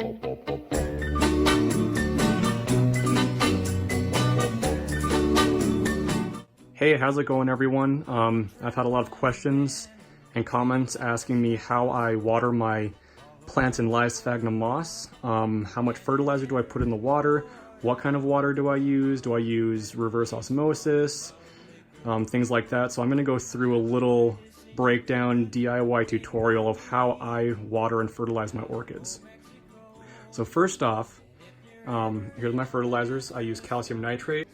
Hey, how's it going, everyone? I've had a lot of questions and comments asking me how I water my plants in live sphagnum moss. How much fertilizer do I put in the water? What kind of water do I use? Do I use reverse osmosis? Things like that. So I'm going to go through a little breakdown DIY tutorial of how I water and fertilize my orchids. So first off, here's my fertilizers. I use calcium nitrate.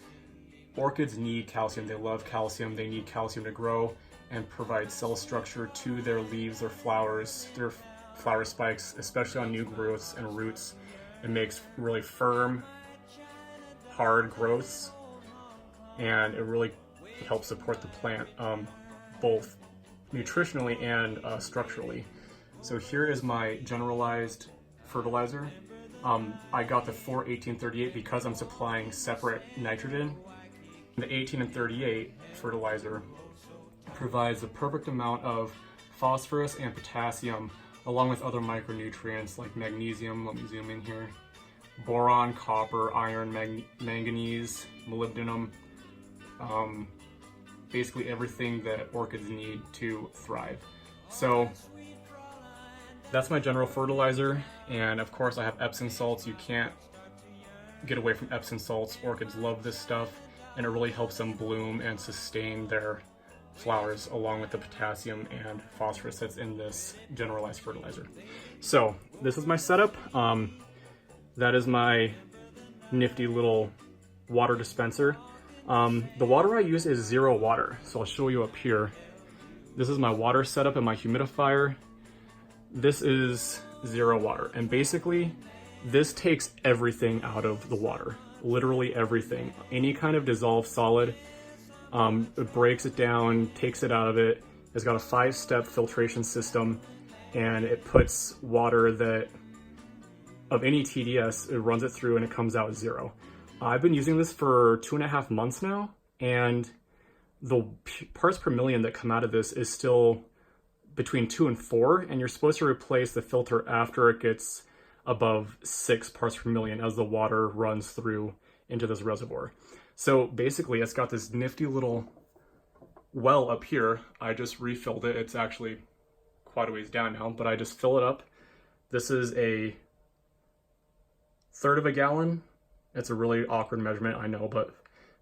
Orchids need calcium. They love calcium. They need calcium to grow and provide cell structure to their leaves, their flowers, their flower spikes, especially on new growths and roots. It makes really firm, hard growths, and it really helps support the plant, both nutritionally and structurally. So here is my generalized fertilizer. I got the 4-18-38 because I'm supplying separate nitrogen. The 18 and 38 fertilizer provides the perfect amount of phosphorus and potassium, along with other micronutrients like magnesium, let me zoom in here, boron, copper, iron, manganese, molybdenum, basically everything that orchids need to thrive. So that's my general fertilizer, and of course I have Epsom salts. You can't get away from Epsom salts. Orchids love this stuff, and it really helps them bloom and sustain their flowers, along with the potassium and phosphorus that's in this generalized fertilizer. So this is my setup. That is my nifty little water dispenser. The water I use is zero water, so I'll show you up here. This is my water setup and my humidifier. This is zero water, and basically this takes everything out of the water. Literally everything. Any kind of dissolved solid, it breaks it down, takes it out of it. It's got a 5-step filtration system, and it puts water that of any TDS, it runs it through and it comes out zero. I've been using this for 2.5 months now, and the parts per million that come out of this is still between 2 and 4, and you're supposed to replace the filter after it gets above 6 parts per million as the water runs through into this reservoir. So basically it's got this nifty little well up here. I just refilled it. It's actually quite a ways down now, but I just fill it up. This is a 1/3 of a gallon. It's a really awkward measurement, I know, but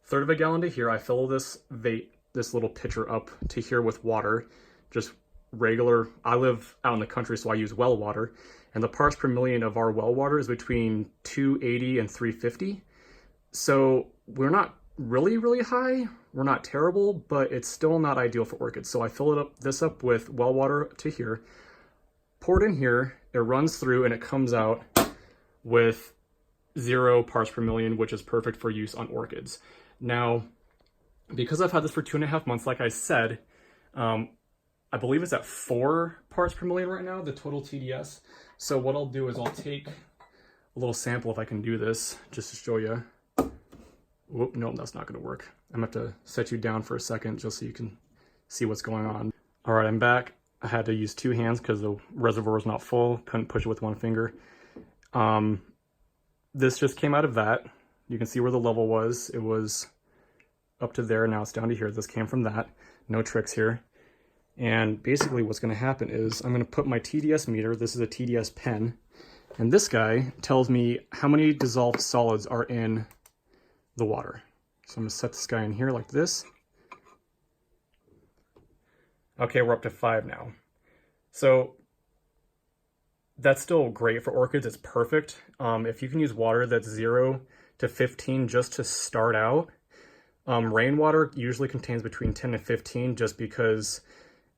1/3 of a gallon to here. I fill this little pitcher up to here with water, just regular. I live out in the country, so I use well water, and the parts per million of our well water is between 280 and 350. So we're not really high, we're not terrible, but it's still not ideal for orchids. So I fill this up with well water to here, pour it in here, it runs through, and it comes out with 0 parts per million, which is perfect for use on orchids. Now, because I've had this for 2.5 months, like I said, I believe it's at 4 parts per million right now, the total TDS. So what I'll do is I'll take a little sample, if I can do this, just to show you. Whoop, no, that's not gonna work. I'm gonna have to set you down for a second just so you can see what's going on. All right, I'm back. I had to use 2 hands because the reservoir was not full. Couldn't push it with 1 finger. This just came out of that. You can see where the level was. It was up to there, now it's down to here. This came from that. No tricks here. And basically what's gonna happen is I'm gonna put my TDS meter, this is a TDS pen, and this guy tells me how many dissolved solids are in the water. So I'm gonna set this guy in here like this. Okay, we're up to 5 now. So that's still great for orchids, it's perfect. If you can use water that's 0 to 15 just to start out, rainwater usually contains between 10 and 15 just because,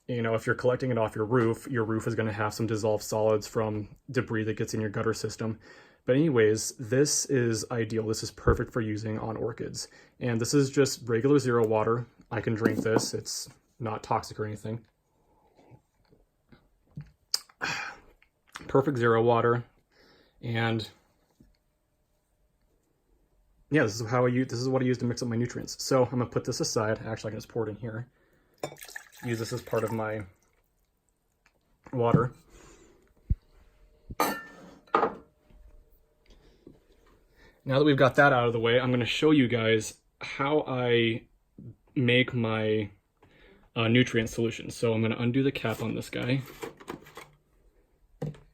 you know, if you're collecting it off your roof is going to have some dissolved solids from debris that gets in your gutter system. But anyways, this is ideal. This is perfect for using on orchids. And this is just regular 0 water. I can drink this. It's not toxic or anything. Perfect 0 water. And yeah, this is what I use to mix up my nutrients. So I'm gonna put this aside. Actually, I can just pour it in here. Use this as part of my water. Now that we've got that out of the way, I'm going to show you guys how I make my nutrient solution. So I'm going to undo the cap on this guy,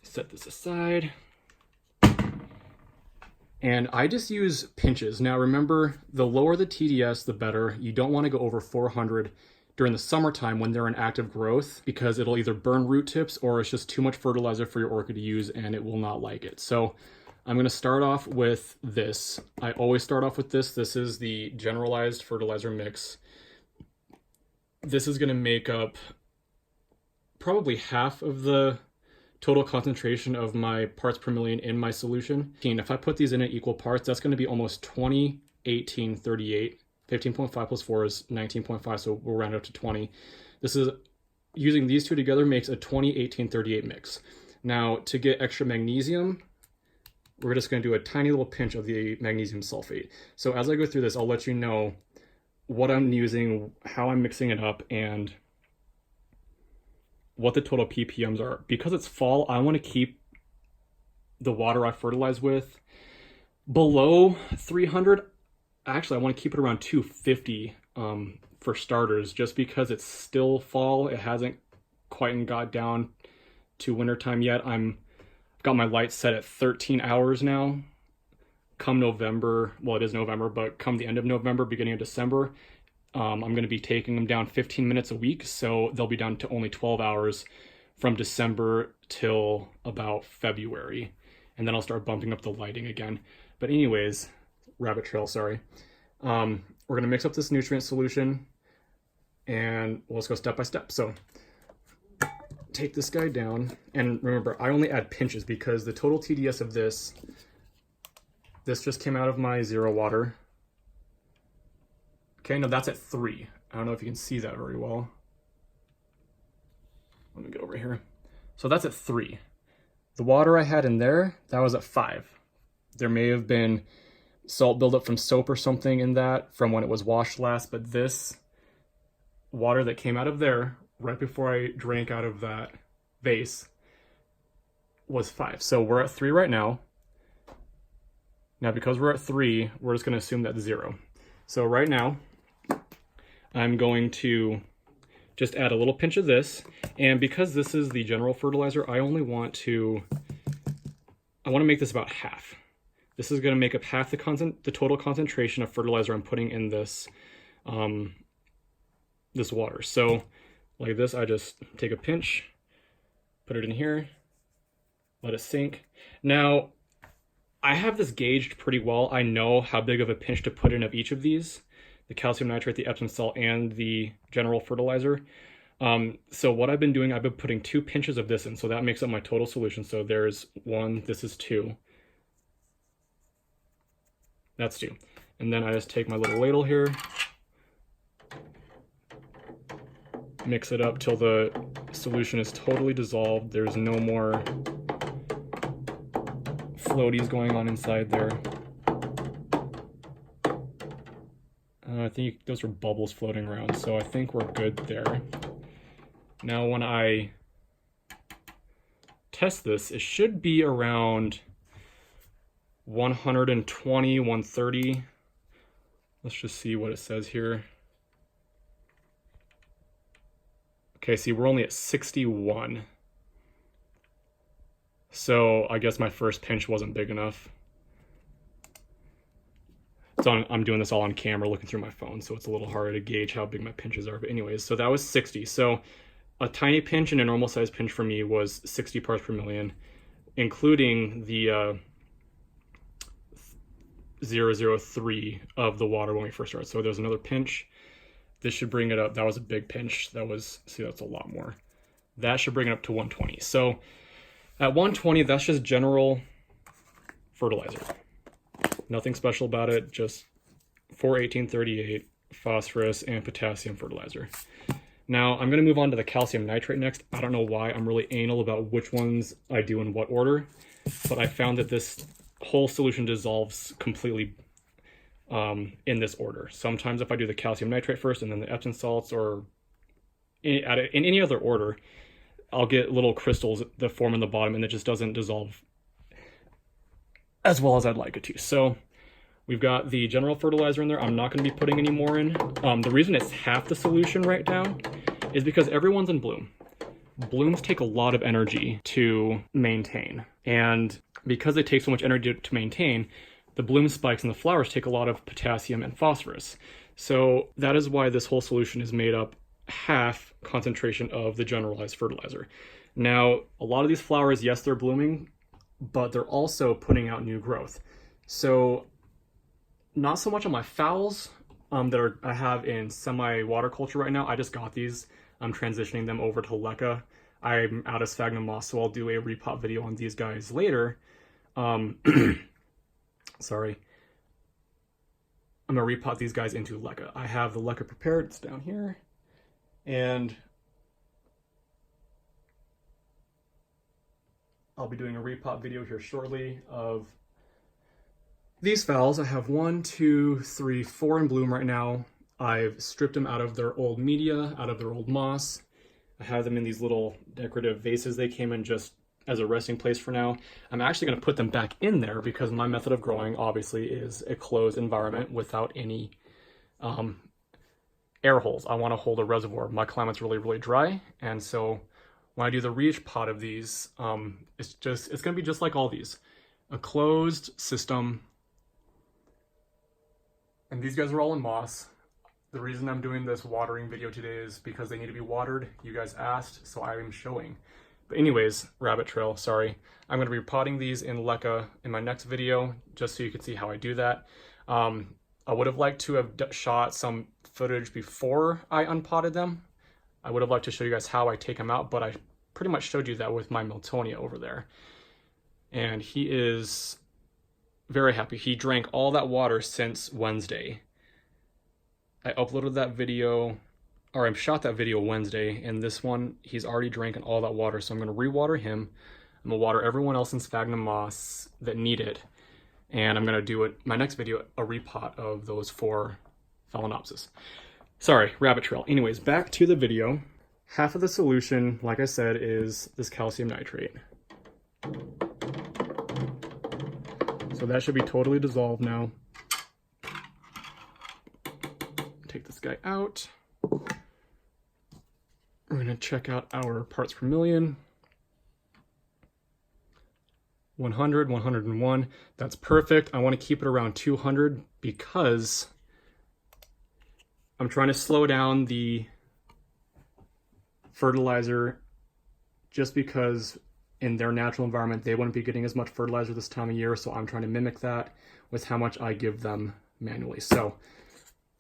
set this aside, and I just use pinches. Now remember, the lower the TDS, the better. You don't want to go over 400 during the summertime when they're in active growth, because it'll either burn root tips or it's just too much fertilizer for your orchid to use and it will not like it. So I'm going to start off with this. I always start off with this. This is the generalized fertilizer mix. This is going to make up probably half of the total concentration of my parts per million in my solution. If I put these in at equal parts, that's going to be almost 20, 18, 38. 15.5 plus 4 is 19.5, so we'll round up to 20. This is, using these two together makes a 20, 18, 38 mix. Now, to get extra magnesium, we're just going to do a tiny little pinch of the magnesium sulfate. So as I go through this, I'll let you know what I'm using, how I'm mixing it up, and what the total ppms are. Because it's fall, I want to keep the water I fertilize with below 300. Actually, I want to keep it around 250 for starters, just because it's still fall. It hasn't quite got down to wintertime yet. I've got my lights set at 13 hours now. Come November, well, it is November, but come the end of November, beginning of December, I'm going to be taking them down 15 minutes a week, so they'll be down to only 12 hours from December till about February, and then I'll start bumping up the lighting again. But anyways, rabbit trail, sorry. We're going to mix up this nutrient solution, and let's go step by step. So take this guy down, and remember, I only add pinches because the total TDS of this just came out of my zero water. Okay, no, that's at 3. I don't know if you can see that very well. Let me get over here. So that's at 3. The water I had in there, that was at 5. There may have been salt buildup from soap or something in that from when it was washed last, but this water that came out of there right before I drank out of that vase was 5. So we're at 3 right now. Now, because we're at 3, we're just going to assume that's 0. So right now, I'm going to just add a little pinch of this. And because this is the general fertilizer, I want to make this about half. This is going to make up half the total concentration of fertilizer I'm putting in this, this water. So like this, I just take a pinch, put it in here, let it sink. Now, I have this gauged pretty well. I know how big of a pinch to put in of each of these, the calcium nitrate, the Epsom salt, and the general fertilizer. So what I've been doing, I've been putting 2 pinches of this in, so that makes up my total solution. So there's 1, this is 2. That's 2. And then I just take my little ladle here, mix it up till the solution is totally dissolved. There's no more floaties going on inside there. I think those are bubbles floating around, so I think we're good there. Now when I test this, it should be around 120, 130. Let's just see what it says here. Okay, see, we're only at 61. So I guess my first pinch wasn't big enough. So I'm doing this all on camera, looking through my phone, so it's a little harder to gauge how big my pinches are. But anyways, so that was 60. So a tiny pinch and a normal size pinch for me was 60 parts per million, including the 0.003 of the water when we first started. So there's another pinch. This should bring it up. That was a big pinch. That was, see, that's a lot more. That should bring it up to 120. So at 120, that's just general fertilizer. Nothing special about it, just 4-18-38 phosphorus and potassium fertilizer. Now I'm going to move on to the calcium nitrate next. I don't know why I'm really anal about which ones I do in what order, but I found that this whole solution dissolves completely in this order. Sometimes if I do the calcium nitrate first and then the Epsom salts, or in any other order, I'll get little crystals that form in the bottom and it just doesn't dissolve as well as I'd like it to. So We've got the general fertilizer in there. I'm not going to be putting any more in. The reason it's half the solution right now is because everyone's in bloom. Blooms take a lot of energy to maintain. And because they take so much energy to maintain, the bloom spikes and the flowers take a lot of potassium and phosphorus. So that is why this whole solution is made up half concentration of the generalized fertilizer. Now, a lot of these flowers, yes, they're blooming, but they're also putting out new growth. So not so much on my phals I have in semi-water culture right now. I just got these. I'm transitioning them over to leca. I'm out of sphagnum moss, so I'll do a repot video on these guys later. Sorry. I'm gonna repot these guys into leca. I have the leca prepared, it's down here. And I'll be doing a repot video here shortly of these phals. I have 1, 2, 3, 4 in bloom right now. I've stripped them out of their old media, out of their old moss. I have them in these little decorative vases. They came in just as a resting place for now. I'm actually going to put them back in there because my method of growing obviously is a closed environment without any air holes. I want to hold a reservoir. My climate's really, really dry, and so when I do the reach pot of these, it's going to be just like all these, a closed system. And these guys are all in moss. The reason I'm doing this watering video today is because they need to be watered. You guys asked, so I'm showing. But anyways, rabbit trail, sorry. I'm going to be potting these in leca in my next video, just so you can see how I do that. I would have liked to have shot some footage before I unpotted them. I would have liked to show you guys how I take them out, but I pretty much showed you that with my Miltonia over there. And he is very happy. He drank all that water since Wednesday. I uploaded that video, or I shot that video Wednesday, and this one, he's already drinking all that water, so I'm going to re-water him. I'm going to water everyone else in sphagnum moss that need it, and I'm going to do my next video, a repot of those 4 Phalaenopsis. Sorry, rabbit trail. Anyways, back to the video. Half of the solution, like I said, is this calcium nitrate. So that should be totally dissolved now. Take this guy out. We're going to check out our parts per million. 100, 101. That's perfect. I want to keep it around 200 because I'm trying to slow down the fertilizer just because in their natural environment they wouldn't be getting as much fertilizer this time of year, so I'm trying to mimic that with how much I give them manually. So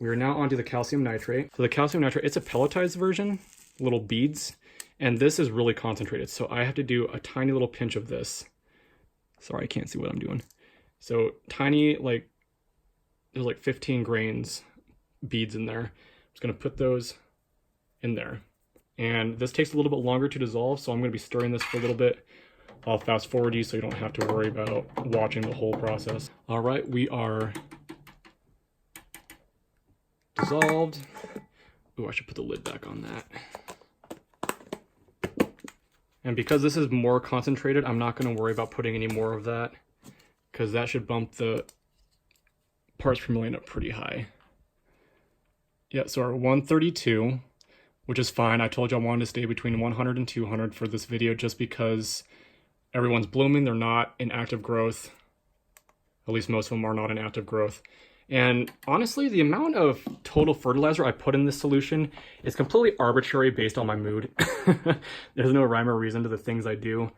we are now onto the calcium nitrate. So the calcium nitrate, it's a pelletized version, little beads, and this is really concentrated. So I have to do a tiny little pinch of this. Sorry, I can't see what I'm doing. So tiny, like, there's like 15 grains beads in there. I'm just gonna put those in there. And this takes a little bit longer to dissolve, so I'm gonna be stirring this for a little bit. I'll fast forward you so you don't have to worry about watching the whole process. All right, we are dissolved. Ooh, I should put the lid back on that. And because this is more concentrated, I'm not going to worry about putting any more of that because that should bump the parts per million up pretty high. Yeah, so our 132, which is fine. I told you I wanted to stay between 100 and 200 for this video just because everyone's blooming. They're not in active growth. At least most of them are not in active growth. And honestly, the amount of total fertilizer I put in this solution is completely arbitrary based on my mood. There's no rhyme or reason to the things I do.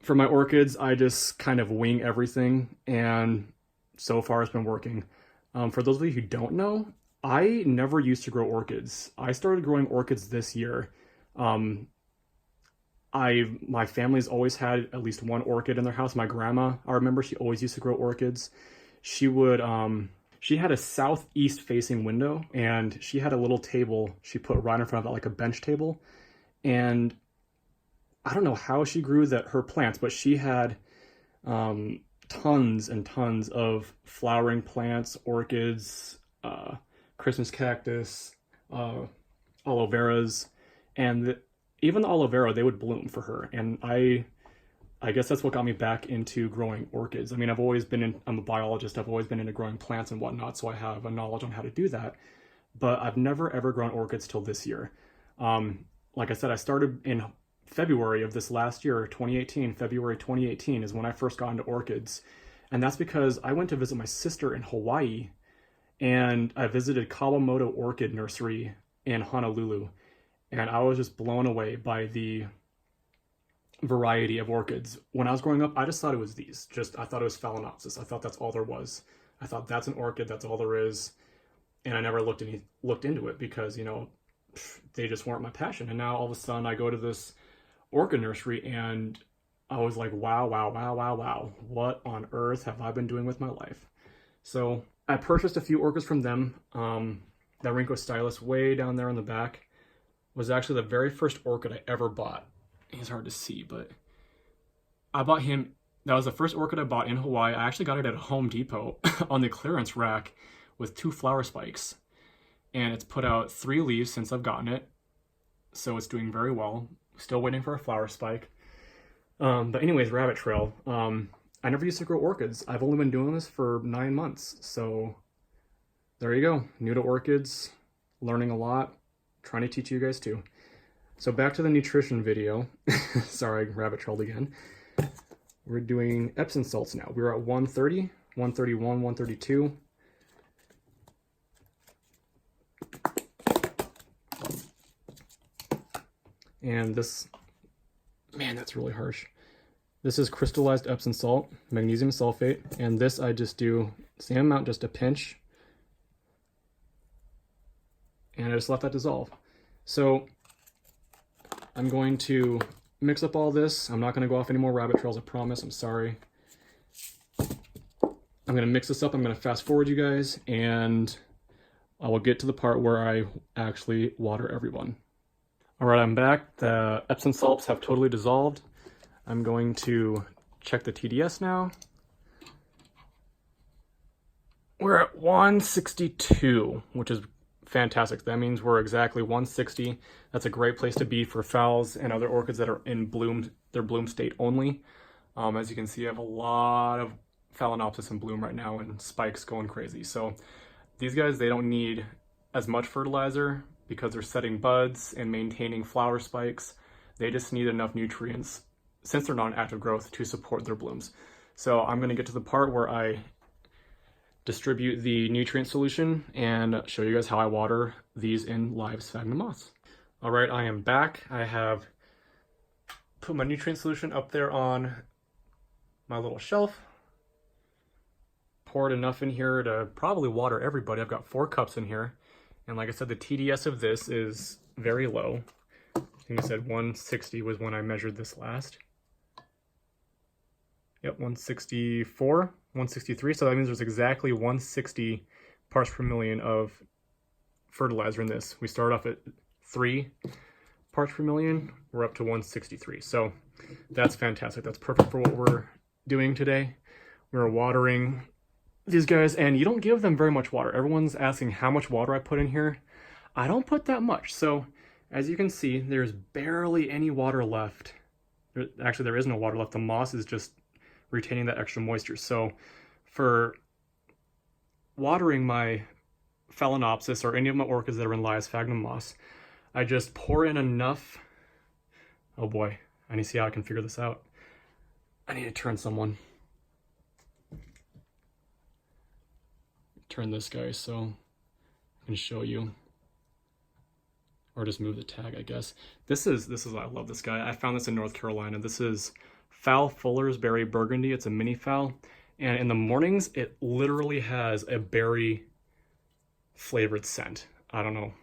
For my orchids, I just kind of wing everything, and so far it's been working. For those of you who don't know, I never used to grow orchids. I started growing orchids this year. My family's always had at least one orchid in their house. My grandma, I remember, she always used to grow orchids. She would, she had a southeast facing window, and she had a little table she put right in front of it, like a bench table. And I don't know how she grew her plants, but she had tons and tons of flowering plants, orchids, Christmas cactus, aloe veras, and even the aloe vera, they would bloom for her. And I I guess that's what got me back into growing orchids. I mean, I'm a biologist, I've always been into growing plants and whatnot, so I have a knowledge on how to do that. But I've never ever grown orchids till this year. Like I said, I started in February of this last year, 2018. February 2018 is when I first got into orchids. And that's because I went to visit my sister in Hawaii, and I visited Kawamoto Orchid Nursery in Honolulu. And I was just blown away by the variety of orchids. When I was growing up, I just thought it was these. I thought it was Phalaenopsis. I thought that's all there was. I thought that's an orchid, that's all there is. And I never looked into it because, they just weren't my passion. And now all of a sudden I go to this orchid nursery and I was like, wow, wow, wow, wow, wow. What on earth have I been doing with my life? So I purchased a few orchids from them. That Rinko Stylus way down there in the back was actually the very first orchid I ever bought. It's hard to see, but I bought him. That was the first orchid I bought in Hawaii. I actually got it at Home Depot on the clearance rack with 2 flower spikes. And it's put out 3 leaves since I've gotten it. So it's doing very well. Still waiting for a flower spike. But anyways, rabbit trail. I never used to grow orchids. I've only been doing this for 9 months. So there you go. New to orchids, learning a lot, trying to teach you guys too. So back to the nutrition video. Sorry, rabbit trailed again. We're doing Epsom salts now. We're at 130, 131, 132. And this, man, that's really harsh. This is crystallized Epsom salt, magnesium sulfate, and this I just do same amount, just a pinch, and I just let that dissolve. So I'm going to mix up all this. I'm not going to go off any more rabbit trails, I promise. I'm sorry. I'm going to mix this up. I'm going to fast forward you guys, and I will get to the part where I actually water everyone. All right, I'm back. The Epsom salts have totally dissolved. I'm going to check the TDS now. We're at 162, which is fantastic. That means we're exactly 160. That's a great place to be for phals and other orchids that are in bloom, their bloom state only. As you can see, I have a lot of Phalaenopsis in bloom right now and spikes going crazy. So these guys, they don't need as much fertilizer because they're setting buds and maintaining flower spikes. They just need enough nutrients, since they're not in active growth, to support their blooms. So I'm going to get to the part where I distribute the nutrient solution and show you guys how I water these in live sphagnum moss. All right, I am back. I have put my nutrient solution up there on my little shelf. Poured enough in here to probably water everybody. I've got 4 cups in here. And like I said, the TDS of this is very low. I think I said 160 was when I measured this last. Yep, 164, 163. So that means there's exactly 160 parts per million of fertilizer in this. We started off at 3 parts per million. We're up to 163. So that's fantastic. That's perfect for what we're doing today. We're watering these guys, and you don't give them very much water. Everyone's asking how much water I put in here. I don't put that much. So as you can see, there's barely any water left. Actually, there is no water left. The moss is just retaining that extra moisture. So for watering my Phalaenopsis or any of my orchids that are in live sphagnum moss, I just pour in enough. Oh boy, I need to see how I can figure this out. I need to turn someone. Turn this guy so I can show you, or just move the tag, I guess. This is I love this guy. I found this in North Carolina. This is Phal Fuller's Berry Burgundy. It's a mini phal, and in the mornings it literally has a berry flavored scent. I don't know.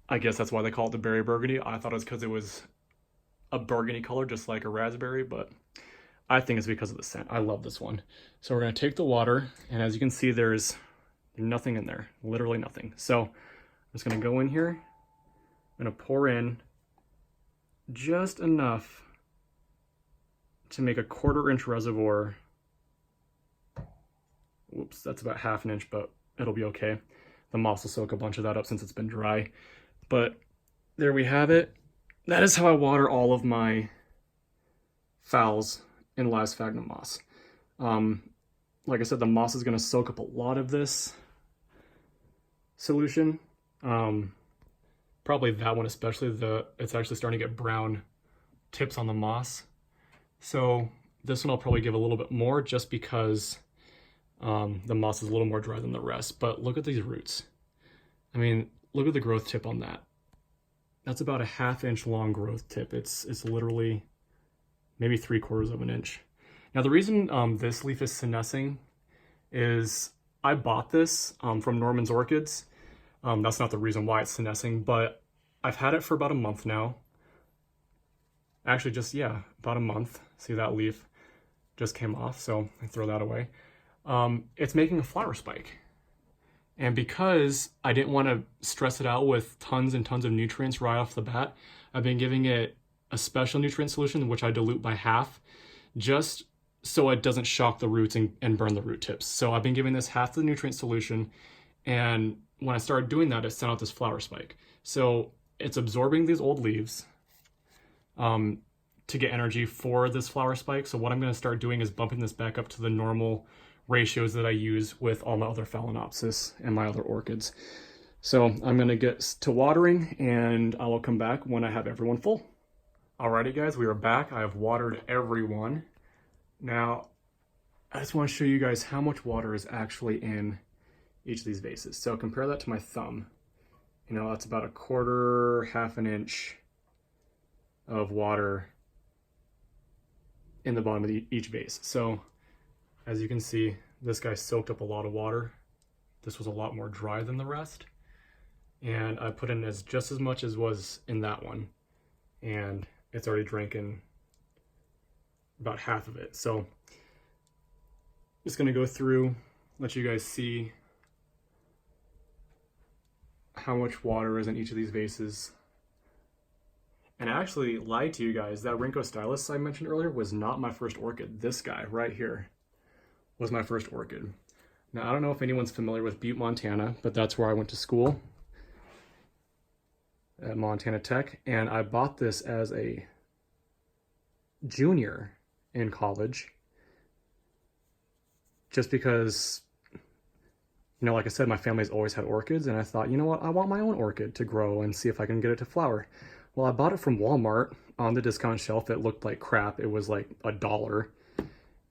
I guess that's why they call it the Berry Burgundy. I thought it was because it was a burgundy color, just like a raspberry, but I think it's because of the scent. I love this one. So we're going to take the water, and as you can see, there's nothing in there, literally nothing. So I'm just going to go in here. I'm going to pour in just enough to make a 1/4 inch reservoir. Whoops, that's about 1/2 inch, but it'll be okay. The moss will soak a bunch of that up since it's been dry. But there we have it. That is how I water all of my phals in live sphagnum moss. Like I said, the moss is going to soak up a lot of this solution. Probably that one especially, it's actually starting to get brown tips on the moss. So this one I'll probably give a little bit more just because the moss is a little more dry than the rest. But look at these roots. I mean, look at the growth tip on that. That's about a 1/2 inch long growth tip. It's literally maybe 3/4 of an inch. Now the reason this leaf is senescing is I bought this from Norman's Orchids. That's not the reason why it's senescing, but I've had it for about a month now. Actually, about a month. See, that leaf just came off, so I throw that away. It's making a flower spike. And because I didn't want to stress it out with tons and tons of nutrients right off the bat, I've been giving it a special nutrient solution, which I dilute by half, just so it doesn't shock the roots and burn the root tips. So I've been giving this half the nutrient solution, and when I started doing that, it sent out this flower spike. So it's absorbing these old leaves to get energy for this flower spike. So what I'm going to start doing is bumping this back up to the normal ratios that I use with all my other Phalaenopsis and my other orchids. So I'm going to get to watering, and I will come back when I have everyone full. Alrighty guys, we are back. I have watered everyone. Now, I just want to show you guys how much water is actually in each of these vases. So compare that to my thumb. You know, that's about 1/4, 1/2 inch of water in the bottom of each vase. So as you can see, this guy soaked up a lot of water. This was a lot more dry than the rest. And I put in just as much as was in that one. And it's already drinking about half of it. So just gonna go through, let you guys see how much water is in each of these vases. And I actually lied to you guys, that Rinco Stylus I mentioned earlier was not my first orchid. This guy right here was my first orchid. Now I don't know if anyone's familiar with Butte, Montana, but that's where I went to school at Montana Tech, and I bought this as a junior in college just because, you know, like I said, my family's always had orchids, and I thought, you know what, I want my own orchid to grow and see if I can get it to flower. Well, I bought it from Walmart on the discount shelf. It looked like crap. It was like $1.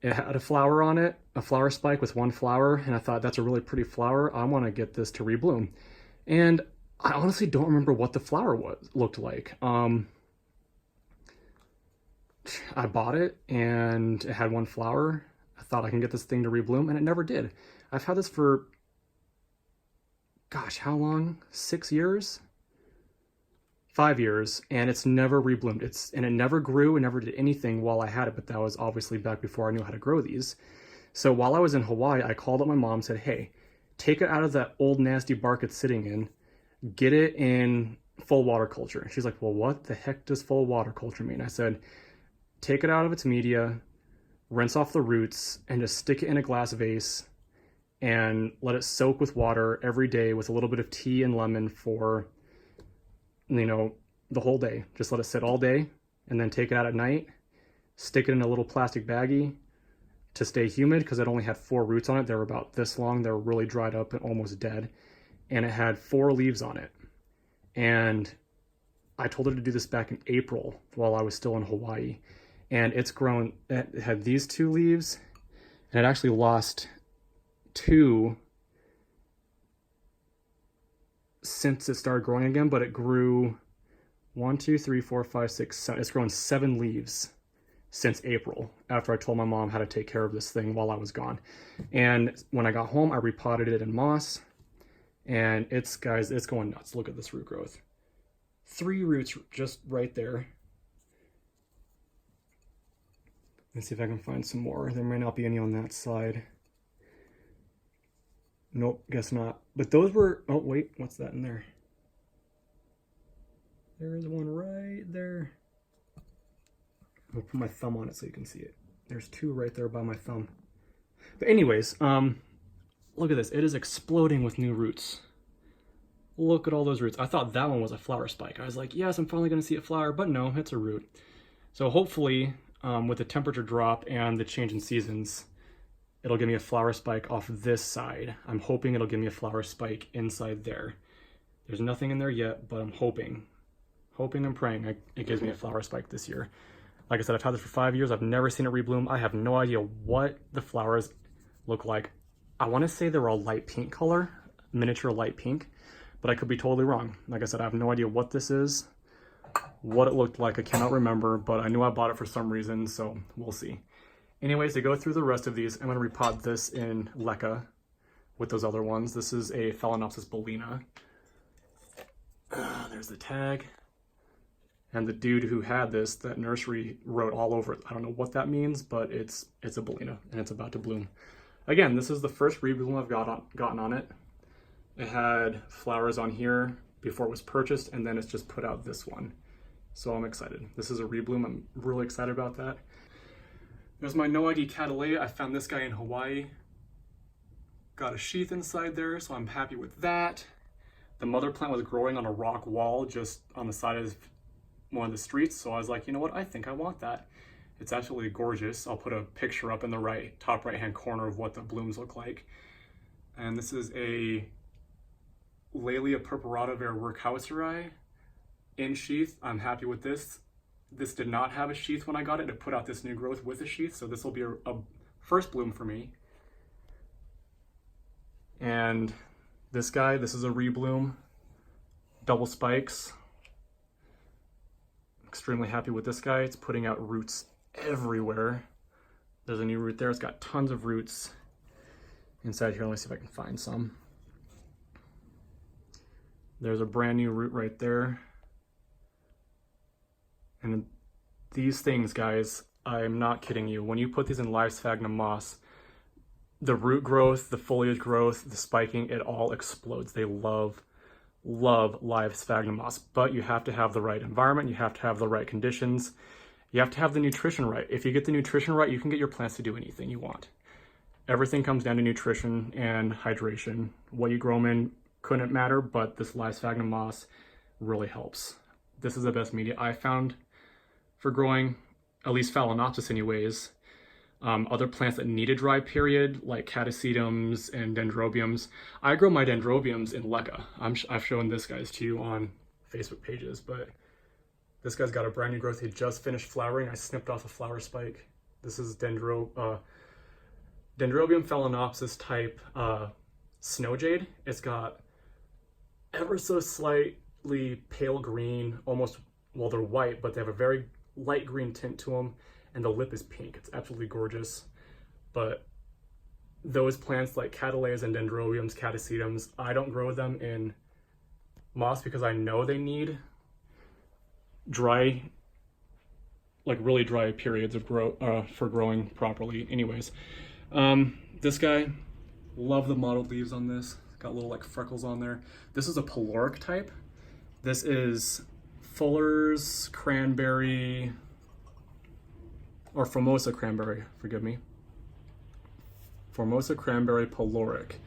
It had a flower on it, a flower spike with one flower, and I thought, that's a really pretty flower. I want to get this to rebloom. And I honestly don't remember what the flower looked like. I bought it and it had one flower. I thought I can get this thing to rebloom, and it never did. I've had this for, gosh, how long? 6 years? 5 years, and it's never rebloomed. And it never grew and never did anything while I had it, but that was obviously back before I knew how to grow these. So while I was in Hawaii, I called up my mom and said, hey, take it out of that old nasty bark it's sitting in, get it in full water culture. And she's like, well, what the heck does full water culture mean? I said, take it out of its media, rinse off the roots, and just stick it in a glass vase and let it soak with water every day with a little bit of tea and lemon for, you know, the whole day. Just let it sit all day and then take it out at night, stick it in a little plastic baggie to stay humid, because it only had 4 roots on it. They were about this long. They were really dried up and almost dead. And it had 4 leaves on it. And I told her to do this back in April while I was still in Hawaii. And it's grown, it had these 2 leaves, and it actually lost 2 since it started growing again, but it grew 1, 2, 3, 4, 5, 6, 7. It's grown 7 leaves since April, after I told my mom how to take care of this thing while I was gone. And when I got home, I repotted it in moss, and it's, guys, it's going nuts. Look at this root growth. 3 roots just right there. Let's see if I can find some more. There might not be any on that side. Nope, guess not. But those were, oh wait, what's that in there? There's one right there. I'll put my thumb on it so you can see it. There's 2 right there by my thumb. But anyways, look at this. It is exploding with new roots. Look at all those roots. I thought that one was a flower spike. I was like, yes, I'm finally going to see a flower, but no, it's a root. So hopefully with the temperature drop and the change in seasons, it'll give me a flower spike off this side. I'm hoping it'll give me a flower spike inside there. There's nothing in there yet, but I'm hoping and praying it gives me a flower spike this year. Like I said, I've had this for 5 years. I've never seen it rebloom. I have no idea what the flowers look like. I want to say they're all light pink color, miniature light pink, but I could be totally wrong. Like I said, I have no idea what this is, what it looked like. I cannot remember, but I knew I bought it for some reason, so we'll see. Anyways, to go through the rest of these, I'm going to repot this in leca with those other ones. This is a Phalaenopsis bellina. There's the tag. And the dude who had this, that nursery, wrote all over it. I don't know what that means, but it's a bellina, and it's about to bloom. Again, this is the first rebloom I've gotten on it. It had flowers on here before it was purchased, and then it's just put out this one. So I'm excited. This is a rebloom. I'm really excited about that. There's my no ID Cattleya. I found this guy in Hawaii. Got a sheath inside there, so I'm happy with that. The mother plant was growing on a rock wall just on the side of one of the streets, so I was like, you know what, I think I want that. It's absolutely gorgeous. I'll put a picture up in the top right hand corner of what the blooms look like. And this is a Laelia purpurata ver Werkhauseri in sheath. I'm happy with this. This did not have a sheath when I got it. It put out this new growth with a sheath, so this will be a first bloom for me. And this guy, this is a rebloom, double spikes. Extremely happy with this guy. It's putting out roots everywhere. There's a new root there. It's got tons of roots inside here. Let me see if I can find some. There's a brand new root right there. And these things, guys, I'm not kidding you. When you put these in live sphagnum moss, the root growth, the foliage growth, the spiking, it all explodes. They love live sphagnum moss, but you have to have the right environment. You have to have the right conditions. You have to have the nutrition right. If you get the nutrition right, you can get your plants to do anything you want. Everything comes down to nutrition and hydration. What you grow them in couldn't matter, but this live sphagnum moss really helps. This is the best media I found for growing, at least Phalaenopsis anyways. Other plants that need a dry period, like catasetums and dendrobiums. I grow my dendrobiums in leca. I've shown this guys to you on Facebook pages, but this guy's got a brand new growth. He just finished flowering. I snipped off a flower spike. This is Dendrobium Phalaenopsis type snow jade. It's got ever so slightly pale green, almost, well, they're white, but they have a very light green tint to them. And the lip is pink. It's absolutely gorgeous. But those plants like Cattleyas and Dendrobiums, Catasetums, I don't grow them in moss because I know they need dry, like really dry periods of for growing properly. Anyways, this guy, love the mottled leaves on this. Got little like freckles on there. This is a peloric type. This is Fuller's Cranberry, or Formosa Cranberry, forgive me. Formosa Cranberry Peloric.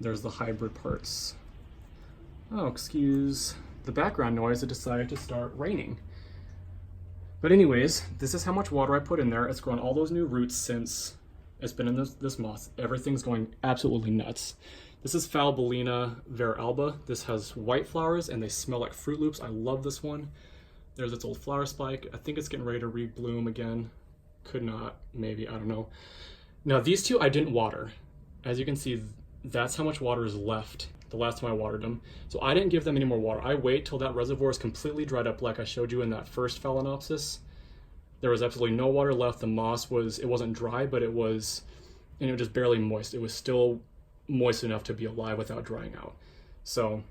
There's the hybrid parts. Oh, excuse the background noise. It decided to start raining. But anyways, this is how much water I put in there. It's grown all those new roots since it's been in this moss. Everything's going absolutely nuts. This is Bellina ver alba. This has white flowers and they smell like Fruit Loops. I love this one. There's its old flower spike. I think it's getting ready to rebloom again. Could not, maybe, I don't know. Now these two I didn't water. As you can see, that's how much water is left the last time I watered them. So I didn't give them any more water. I wait till that reservoir is completely dried up like I showed you in that first Phalaenopsis. There was absolutely no water left. The moss it wasn't dry, but it was, just barely moist. It was still moist enough to be alive without drying out. So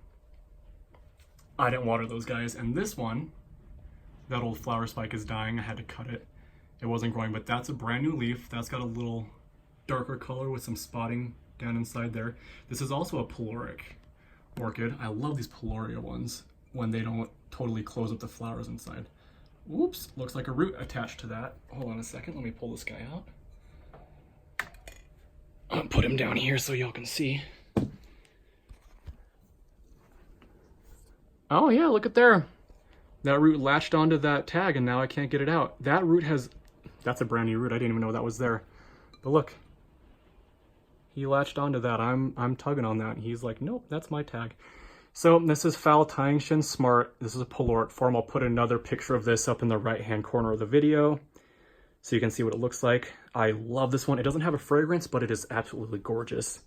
I didn't water those guys. And this one, that old flower spike is dying. I had to cut it. It wasn't growing, but that's a brand new leaf. That's got a little darker color with some spotting down inside there. This is also a peloric orchid. I love these peloria ones when they don't totally close up the flowers inside. Whoops, looks like a root attached to that. Hold on a second, let me pull this guy out. I'll put him down here so y'all can see. Oh yeah, look at there. That root latched onto that tag and now I can't get it out. That root has That's a brand new root. I didn't even know that was there. But look, he latched onto that. I'm tugging on that. He's like, nope, that's my tag. So this is Foul Taingshan Smart. This is a Polort form. I'll put another picture of this up in the right-hand corner of the video so you can see what it looks like. I love this one. It doesn't have a fragrance, but it is absolutely gorgeous.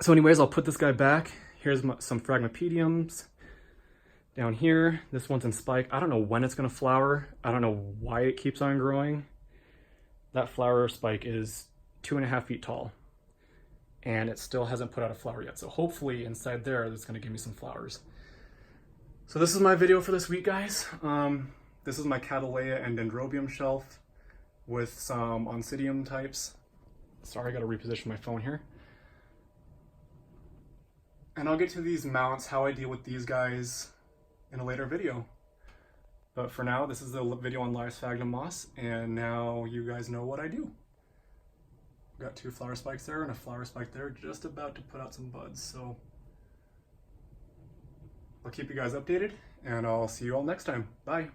So anyways, I'll put this guy back. Here's some Phragmipediums. Down here, this one's in spike. I don't know when it's gonna flower. I don't know why it keeps on growing. That flower spike is 2.5 feet tall, and it still hasn't put out a flower yet. So hopefully inside there, it's gonna give me some flowers. So this is my video for this week, guys. This is my Cattleya and Dendrobium shelf with some Oncidium types. Sorry, I gotta reposition my phone here. And I'll get to these mounts, how I deal with these guys, in a later video. But for now, this is the video on live sphagnum moss, and now you guys know what I do. Got 2 flower spikes there and a flower spike there, just about to put out some buds. So I'll keep you guys updated, and I'll see you all next time. Bye.